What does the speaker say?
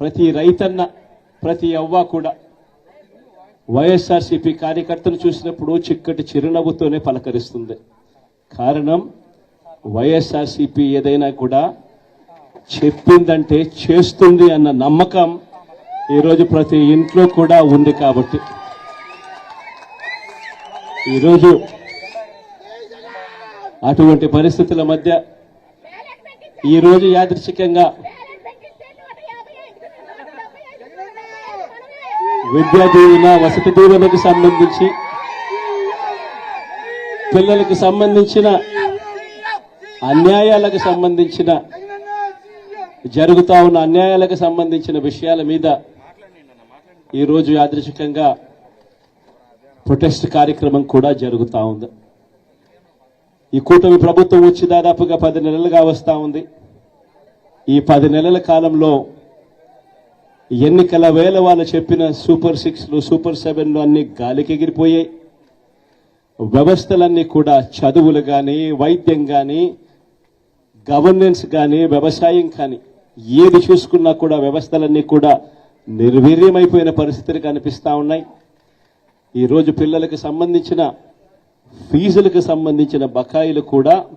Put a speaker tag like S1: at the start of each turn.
S1: ప్రతి రైతన్న ప్రతి అవ్వ కూడా వైఎస్ఆర్సీపీ కార్యకర్తను చూసినప్పుడు చిక్కటి చిరునవ్వుతోనే పలకరిస్తుంది. కారణం వైఎస్ఆర్సీపీ ఏదైనా కూడా చెప్పిందంటే చేస్తుంది అన్న నమ్మకం ఈరోజు ప్రతి ఇంట్లో కూడా ఉంది. కాబట్టి ఈరోజు అటువంటి పరిస్థితుల మధ్య ఈరోజు యాదృచ్ఛికంగా విద్యా దీవెన వసతి దీవెనకు సంబంధించి పిల్లలకు సంబంధించిన అన్యాయాలకు సంబంధించిన జరుగుతా ఉన్న అన్యాయాలకు సంబంధించిన విషయాల మీద ఈరోజు యాదృచ్ఛికంగా ప్రొటెస్ట్ కార్యక్రమం కూడా జరుగుతూ ఉంది. ఈ కూటమి ప్రభుత్వం వచ్చి దాదాపుగా 10 నెలలుగా వస్తూ ఉంది. ఈ 10 నెలల కాలంలో ఎన్నికల వేళ వాళ్ళు చెప్పిన సూపర్ 6లు సూపర్ 7లు అన్ని గాలికి ఎగిరిపోయాయి. వ్యవస్థలన్నీ కూడా చదువులు కానీ వైద్యం కానీ గవర్నెన్స్ కానీ వ్యవసాయం కానీ ఏది చూసుకున్నా కూడా వ్యవస్థలన్నీ కూడా నిర్వీర్యమైపోయిన పరిస్థితులు కనిపిస్తూ ఉన్నాయి. ఈరోజు పిల్లలకు సంబంధించిన ఫీజులకు సంబంధించిన బకాయిలు కూడా